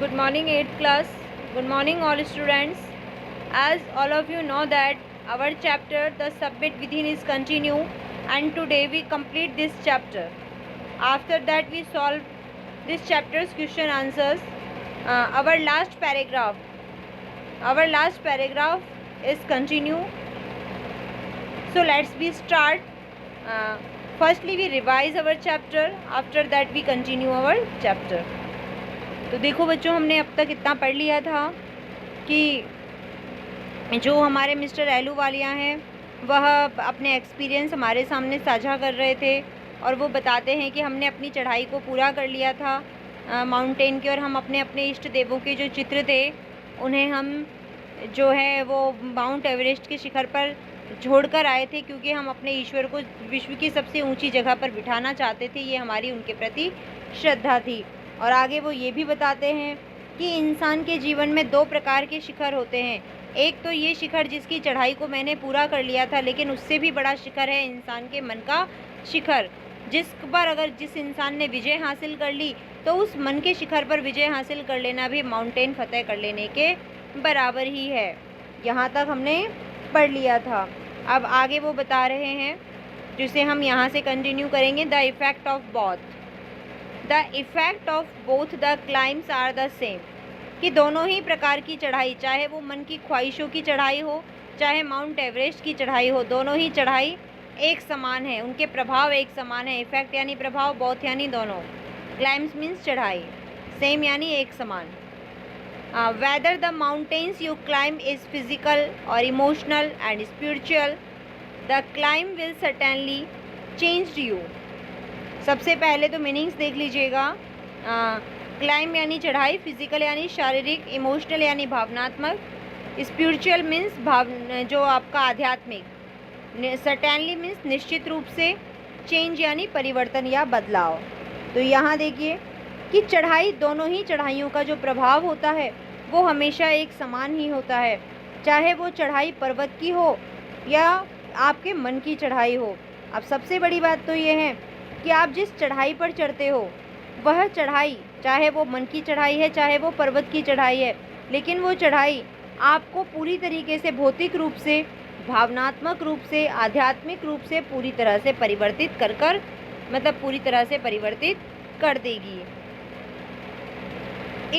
Good morning 8th class. Good morning all students. As all of you know that our chapter the subject within is continue, and today we complete this chapter. After that we solve this chapter's question answers. Our last paragraph is continue. So let's be start. Firstly we revise our chapter. After that we continue our chapter. तो देखो बच्चों, हमने अब तक इतना पढ़ लिया था कि जो हमारे मिस्टर एलू वालिया हैं वह अपने एक्सपीरियंस हमारे सामने साझा कर रहे थे और वो बताते हैं कि हमने अपनी चढ़ाई को पूरा कर लिया था माउंटेन के, और हम अपने अपने इष्ट देवों के जो चित्र थे उन्हें हम जो है वो माउंट एवरेस्ट के शिखर पर छोड़कर आए थे, क्योंकि हम अपने ईश्वर को विश्व की सबसे ऊंची जगह पर बिठाना चाहते थे। ये हमारी उनके प्रति श्रद्धा थी। और आगे वो ये भी बताते हैं कि इंसान के जीवन में दो प्रकार के शिखर होते हैं। एक तो ये शिखर जिसकी चढ़ाई को मैंने पूरा कर लिया था, लेकिन उससे भी बड़ा शिखर है इंसान के मन का शिखर, जिस पर अगर जिस इंसान ने विजय हासिल कर ली तो उस मन के शिखर पर विजय हासिल कर लेना भी माउंटेन फतेह कर लेने के बराबर ही है। यहाँ तक हमने पढ़ लिया था। अब आगे वो बता रहे हैं, जिसे हम यहाँ से कंटिन्यू करेंगे। The effect of both the effect of both the climbs are the same, कि दोनों ही प्रकार की चढ़ाई, चाहे वो मन की ख्वाहिशों की चढ़ाई हो चाहे माउंट एवरेस्ट की चढ़ाई हो, दोनों ही चढ़ाई एक समान है, उनके प्रभाव एक समान है। इफ़ेक्ट यानी प्रभाव, बोथ यानी दोनों, क्लाइम्स मीन्स चढ़ाई, सेम यानी एक समान। Whether the mountains you climb is physical और emotional and spiritual, the climb will certainly change you. सबसे पहले तो मीनिंग्स देख लीजिएगा। क्लाइम यानी चढ़ाई, फिजिकल यानी शारीरिक, इमोशनल यानी भावनात्मक, स्पिरिचुअल मीन्स जो आपका आध्यात्मिक, सर्टेनली मीन्स निश्चित रूप से, चेंज यानी परिवर्तन या बदलाव। तो यहाँ देखिए कि चढ़ाई, दोनों ही चढ़ाइयों का जो प्रभाव होता है वो हमेशा एक समान ही होता है, चाहे वो चढ़ाई पर्वत की हो या आपके मन की चढ़ाई हो। अब सबसे बड़ी बात तो ये है कि आप जिस चढ़ाई पर चढ़ते हो वह चढ़ाई, चाहे वो मन की चढ़ाई है चाहे वो पर्वत की चढ़ाई है, लेकिन वो चढ़ाई आपको पूरी तरीके से भौतिक रूप से, भावनात्मक रूप से, आध्यात्मिक रूप से पूरी तरह से परिवर्तित कर मतलब पूरी तरह से परिवर्तित कर देगी।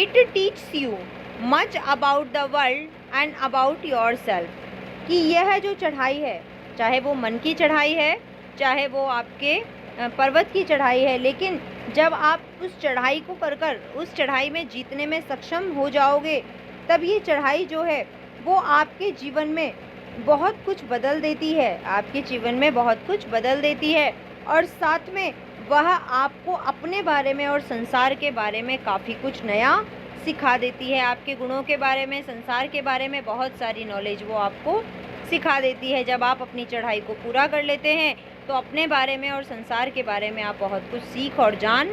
It teaches you much about the world and about yourself, कि यह जो चढ़ाई है, चाहे वो मन की चढ़ाई है चाहे वो आपके पर्वत की चढ़ाई है, लेकिन जब आप उस चढ़ाई को कर उस चढ़ाई में जीतने में सक्षम हो जाओगे, तब ये चढ़ाई जो है वो आपके जीवन में बहुत कुछ बदल देती है, आपके जीवन में बहुत कुछ बदल देती है, और साथ में वह आपको अपने बारे में और संसार के बारे में काफ़ी कुछ नया सिखा देती है। आपके गुणों के बारे में, संसार के बारे में बहुत सारी नॉलेज वो आपको सिखा देती है। जब आप अपनी चढ़ाई को पूरा कर लेते हैं तो अपने बारे में और संसार के बारे में आप बहुत कुछ सीख और जान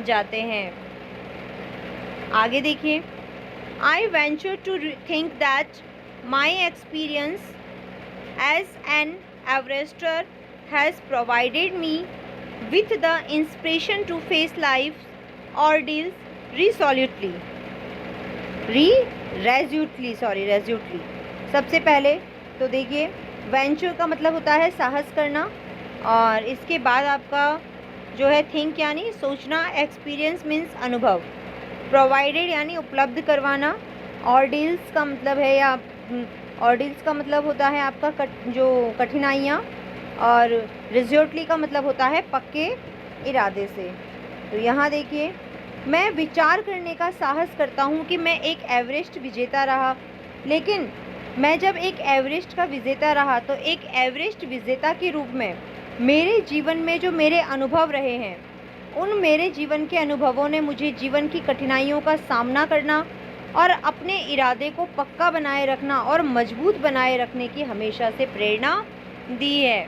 जाते हैं। आगे देखिए, I venture to think that my experience as an Everester has provided me with the inspiration to face life ordeals resolutely. सबसे पहले तो देखिए, वेंचर का मतलब होता है साहस करना, और इसके बाद आपका जो है थिंक यानी सोचना, एक्सपीरियंस मीन्स अनुभव, प्रोवाइडेड यानी उपलब्ध करवाना, ऑर्डील्स का मतलब है या ऑर्डील्स का मतलब होता है आपका जो कठिनाइयाँ, और रिजोर्टली का मतलब होता है पक्के इरादे से। तो यहाँ देखिए, मैं विचार करने का साहस करता हूँ कि मैं एक एवरेस्ट विजेता रहा, लेकिन मैं जब एक एवरेस्ट का विजेता रहा तो एक एवरेस्ट विजेता के रूप में मेरे जीवन में जो मेरे अनुभव रहे हैं, उन मेरे जीवन के अनुभवों ने मुझे जीवन की कठिनाइयों का सामना करना और अपने इरादे को पक्का बनाए रखना और मजबूत बनाए रखने की हमेशा से प्रेरणा दी है।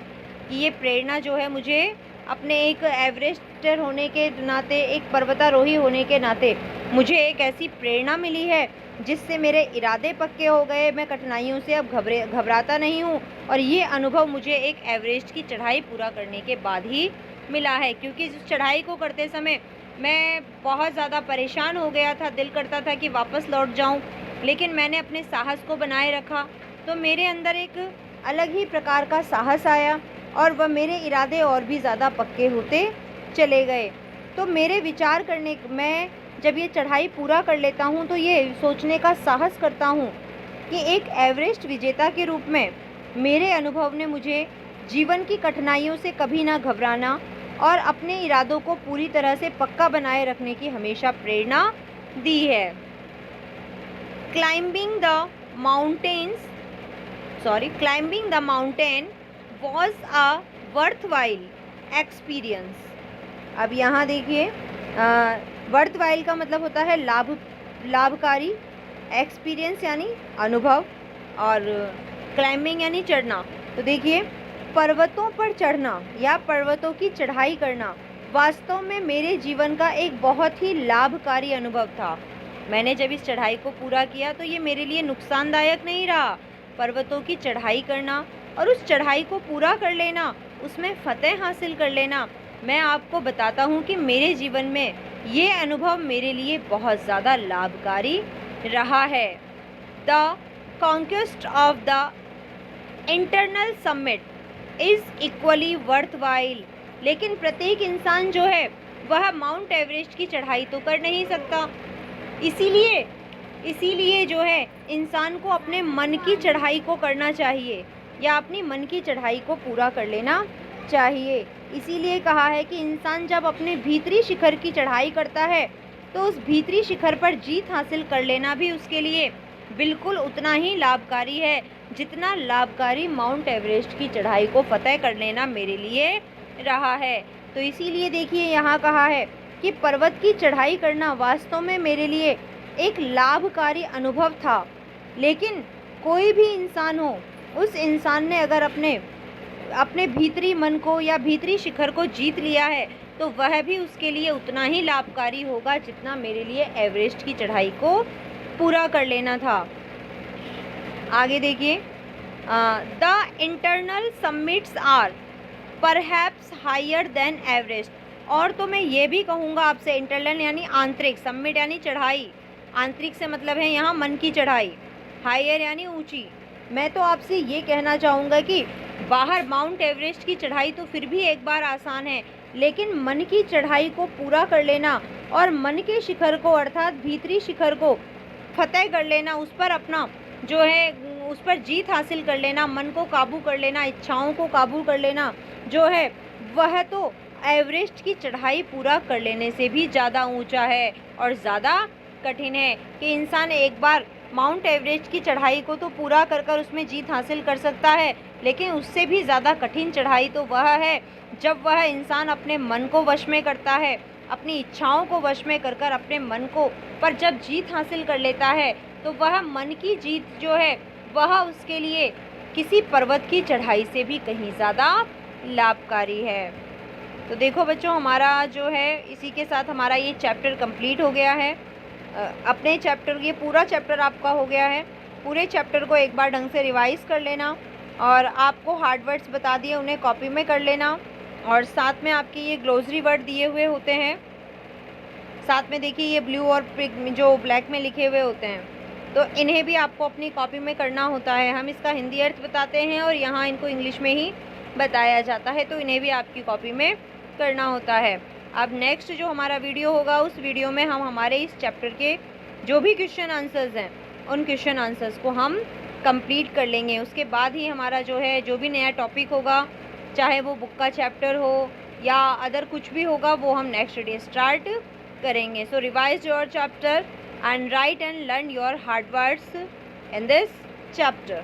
कि ये प्रेरणा जो है मुझे अपने एक एवरेस्टर होने के नाते, एक पर्वतारोही होने के नाते, मुझे एक ऐसी प्रेरणा मिली है जिससे मेरे इरादे पक्के हो गए। मैं कठिनाइयों से अब घबराता नहीं हूँ, और ये अनुभव मुझे एक एवरेस्ट की चढ़ाई पूरा करने के बाद ही मिला है, क्योंकि इस चढ़ाई को करते समय मैं बहुत ज़्यादा परेशान हो गया था, दिल करता था कि वापस लौट जाऊं, लेकिन मैंने अपने साहस को बनाए रखा। तो मेरे अंदर एक अलग ही प्रकार का साहस आया और वह मेरे इरादे और भी ज़्यादा पक्के होते चले गए। तो मेरे विचार करने मैं जब ये चढ़ाई पूरा कर लेता हूँ तो ये सोचने का साहस करता हूँ कि एक एवरेस्ट विजेता के रूप में मेरे अनुभव ने मुझे जीवन की कठिनाइयों से कभी ना घबराना और अपने इरादों को पूरी तरह से पक्का बनाए रखने की हमेशा प्रेरणा दी है। Climbing the mountain was a worthwhile experience. अब यहाँ देखिए, वर्थवाइल का मतलब होता है लाभकारी, एक्सपीरियंस यानी अनुभव, और क्लाइंबिंग यानी चढ़ना। तो देखिए, पर्वतों पर चढ़ना या पर्वतों की चढ़ाई करना वास्तव में मेरे जीवन का एक बहुत ही लाभकारी अनुभव था। मैंने जब इस चढ़ाई को पूरा किया तो ये मेरे लिए नुकसानदायक नहीं रहा। पर्वतों की चढ़ाई करना और उस चढ़ाई को पूरा कर लेना, उसमें फतेह हासिल कर लेना, मैं आपको बताता हूँ कि मेरे जीवन में ये अनुभव मेरे लिए बहुत ज़्यादा लाभकारी रहा है। The conquest of the internal summit is equally worthwhile. लेकिन प्रत्येक इंसान जो है वह माउंट एवरेस्ट की चढ़ाई तो कर नहीं सकता। इसीलिए जो है इंसान को अपने मन की चढ़ाई को करना चाहिए या अपनी मन की चढ़ाई को पूरा कर लेना चाहिए। इसीलिए कहा है कि इंसान जब अपने भीतरी शिखर की चढ़ाई करता है तो उस भीतरी शिखर पर जीत हासिल कर लेना भी उसके लिए बिल्कुल उतना ही लाभकारी है जितना लाभकारी माउंट एवरेस्ट की चढ़ाई को फतेह कर लेना मेरे लिए रहा है। तो इसीलिए देखिए, यहाँ कहा है कि पर्वत की चढ़ाई करना वास्तव में मेरे लिए एक लाभकारी अनुभव था। लेकिन कोई भी इंसान हो, उस इंसान ने अगर अपने भीतरी मन को या भीतरी शिखर को जीत लिया है तो वह भी उसके लिए उतना ही लाभकारी होगा जितना मेरे लिए एवरेस्ट की चढ़ाई को पूरा कर लेना था। आगे देखिए, the internal summits are perhaps higher than Everest. और तो मैं ये भी कहूँगा आपसे, इंटरनल यानी आंतरिक, समिट यानी चढ़ाई, आंतरिक से मतलब है यहाँ मन की चढ़ाई, हायर यानी ऊंची। मैं तो आपसे ये कहना चाहूँगा कि बाहर माउंट एवरेस्ट की चढ़ाई तो फिर भी एक बार आसान है, लेकिन मन की चढ़ाई को पूरा कर लेना और मन के शिखर को अर्थात भीतरी शिखर को फतेह कर लेना, उस पर अपना जो है उस पर जीत हासिल कर लेना, मन को काबू कर लेना, इच्छाओं को काबू कर लेना जो है वह तो एवरेस्ट की चढ़ाई पूरा कर लेने से भी ज़्यादा ऊंचा है और ज़्यादा कठिन है। कि इंसान एक बार माउंट एवरेस्ट की चढ़ाई को तो पूरा कर उसमें जीत हासिल कर सकता है, लेकिन उससे भी ज़्यादा कठिन चढ़ाई तो वह है जब वह इंसान अपने मन को वश में करता है, अपनी इच्छाओं को वश में कर अपने मन को पर जब जीत हासिल कर लेता है तो वह मन की जीत जो है वह उसके लिए किसी पर्वत की चढ़ाई से भी कहीं ज़्यादा लाभकारी है। तो देखो बच्चों, हमारा जो है इसी के साथ हमारा ये चैप्टर कंप्लीट हो गया है। अपने चैप्टर, ये पूरा चैप्टर आपका हो गया है। पूरे चैप्टर को एक बार ढंग से रिवाइज़ कर लेना और आपको हार्ड वर्ड्स बता दिए उन्हें कॉपी में कर लेना, और साथ में आपके ये ग्लोसरी वर्ड दिए हुए होते हैं। साथ में देखिए ये ब्लू और जो ब्लैक में लिखे हुए होते हैं, तो इन्हें भी आपको अपनी कॉपी में करना होता है। हम इसका हिंदी अर्थ बताते हैं और यहाँ इनको इंग्लिश में ही बताया जाता है, तो इन्हें भी आपकी कॉपी में करना होता है। अब नेक्स्ट जो हमारा वीडियो होगा उस वीडियो में हम हमारे इस चैप्टर के जो भी क्वेश्चन आंसर्स हैं उन क्वेश्चन आंसर्स को हम कंप्लीट कर लेंगे। उसके बाद ही हमारा जो है जो भी नया टॉपिक होगा, चाहे वो बुक का चैप्टर हो या अदर कुछ भी होगा, वो हम नेक्स्ट डे स्टार्ट करेंगे। So revise your chapter and write and learn your hard words in this chapter.